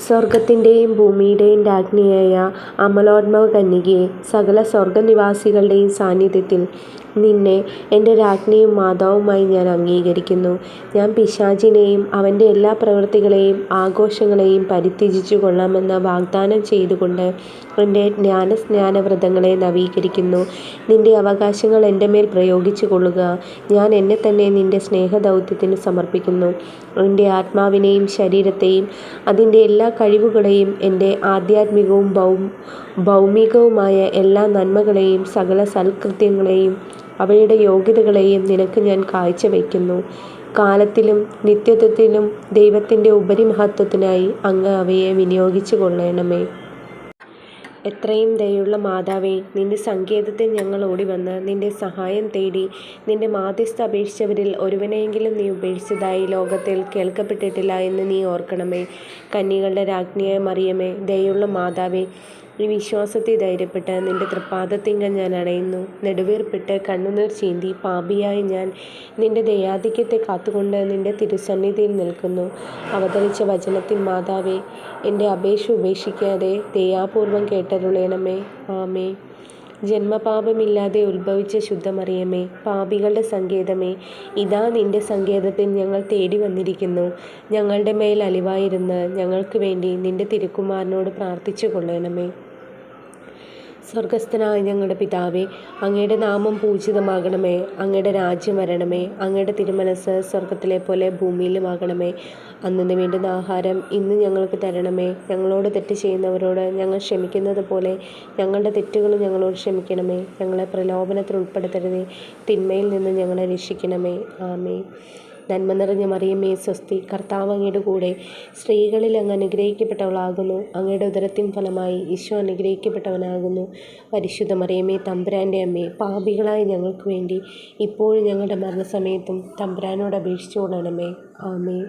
സ്വർഗ്ഗത്തിന്റെയും ഭൂമിയുടെയും രാജ്ഞിയായ അമലോത്ഭവകന്യകേ, സകല സ്വർഗ്ഗനിവാസികളുടെയും സാന്നിധ്യത്തിൽ നിന്നെ എൻ്റെ രാജ്ഞിയും മാതാവുമായി ഞാൻ അംഗീകരിക്കുന്നു. ഞാൻ പിശാചിനെയും അവൻ്റെ എല്ലാ പ്രവൃത്തികളെയും ആഘോഷങ്ങളെയും പരിത്യജിച്ചു കൊള്ളാമെന്ന് വാഗ്ദാനം ചെയ്തുകൊണ്ട് എൻ്റെ ജ്ഞാനസ്നാനവ്രതങ്ങളെ നവീകരിക്കുന്നു. നിന്റെ അവകാശങ്ങൾ എൻ്റെ മേൽ പ്രയോഗിച്ചു കൊള്ളുക. ഞാൻ എന്നെത്തന്നെ നിന്റെ സ്നേഹദൗത്യത്തിന് സമർപ്പിക്കുന്നു. എൻ്റെ ആത്മാവിനെയും ശരീരത്തെയും അതിൻ്റെ എല്ലാ കഴിവുകളെയും എൻ്റെ ആധ്യാത്മികവും ഭൗമികവുമായ എല്ലാ നന്മകളെയും സകല സൽകൃത്യങ്ങളെയും അവയുടെ യോഗ്യതകളെയും നിനക്ക് ഞാൻ കാഴ്ചവെക്കുന്നു. കാലത്തിലും നിത്യത്വത്തിലും ദൈവത്തിൻ്റെ ഉപരിമഹത്വത്തിനായി അങ്ങ് അവയെ വിനിയോഗിച്ചു കൊള്ളണമേ. എത്രയും ദയുള്ള മാതാവേ, നിന്റെ സങ്കേതത്തിൽ ഞങ്ങൾ ഓടിവന്ന് നിന്റെ സഹായം തേടി. നിന്റെ മാധ്യസ്ഥ അപേക്ഷിച്ചവരിൽ ഒരുവനെയെങ്കിലും നീ ഉപേക്ഷിച്ചതായി ലോകത്തിൽ കേൾക്കപ്പെട്ടിട്ടില്ല എന്ന് നീ ഓർക്കണമേ. കന്യകളുടെ രാജ്ഞിയായ മറിയമേ, ദയുള്ള മാതാവേ, ഈ വിശ്വാസത്തെ ധൈര്യപ്പെട്ട് നിന്റെ തൃപ്പാദത്തിങ്കൽ ഞാൻ അണയുന്നു. നെടുവീർപ്പിട്ട് കണ്ണുനീർ ചീന്തി പാപിയായ ഞാൻ നിന്റെ ദയാധിക്യത്തെ കാത്തുകൊണ്ട് നിന്റെ തിരുസന്നിധിയിൽ നിൽക്കുന്നു. അവതരിച്ച വചനത്തിൻ മാതാവേ, എൻ്റെ അപേക്ഷ ഉപേക്ഷിക്കാതെ ദയാപൂർവം കേട്ടരുളണമേ. ആമേൻ. ജന്മപാപമില്ലാതെ ഉത്ഭവിച്ച ശുദ്ധമറിയമേ, പാപികളുടെ സങ്കേതമേ, ഇതാ നിന്റെ സങ്കേതത്തിൽ ഞങ്ങൾ തേടി വന്നിരിക്കുന്നു. ഞങ്ങളുടെ മേൽ അലിവായിരുന്ന് ഞങ്ങൾക്ക് വേണ്ടി നിന്റെ തിരുക്കുമാരനോട് പ്രാർത്ഥിച്ചു കൊള്ളണമേ. സ്വർഗസ്ഥനായ ഞങ്ങളുടെ പിതാവേ, അങ്ങയുടെ നാമം പൂജിതമാകണമേ. അങ്ങയുടെ രാജ്യം വരണമേ. അങ്ങയുടെ തിരുമനസ്സ് സ്വർഗത്തിലെ പോലെ ഭൂമിയിലുമാകണമേ. അന്നു വേണ്ടുന്ന ആഹാരം ഇന്ന് ഞങ്ങൾക്ക് തരണമേ. ഞങ്ങളോട് തെറ്റ് ചെയ്യുന്നവരോട് ഞങ്ങൾ ക്ഷമിക്കുന്നത് പോലെ ഞങ്ങളുടെ തെറ്റുകൾ ഞങ്ങളോട് ക്ഷമിക്കണമേ. ഞങ്ങളെ പ്രലോഭനത്തിൽ ഉൾപ്പെടുത്തരുതേ, തിന്മയിൽ നിന്ന് ഞങ്ങളെ രക്ഷിക്കണമേ. ആമേൻ. നന്മ നിറഞ്ഞ മറിയമേ, സ്വസ്തി, കർത്താവ് അങ്ങയുടെ കൂടെ. സ്ത്രീകളിൽ അങ്ങ് അനുഗ്രഹിക്കപ്പെട്ടവളാകുന്നു. അങ്ങയുടെ ഉദരത്തിൻ ഫലമായി ഈശോ അനുഗ്രഹിക്കപ്പെട്ടവനാകുന്നു. പരിശുദ്ധ മറിയമേ, തമ്പുരാൻ്റെ അമ്മേ, പാപികളായ ഞങ്ങൾക്ക് വേണ്ടി ഇപ്പോഴും ഞങ്ങളുടെ മരണസമയത്തും തമ്പുരാനോട് അപേക്ഷിച്ചു കൊള്ളണമേ. ആമേൻ.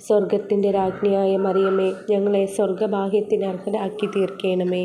സ്വർഗത്തിൻ്റെ രാജ്ഞിയായ മറിയമേ, ഞങ്ങളെ സ്വർഗഭാഗ്യത്തിന് അർഹരാക്കി തീർക്കണമേ.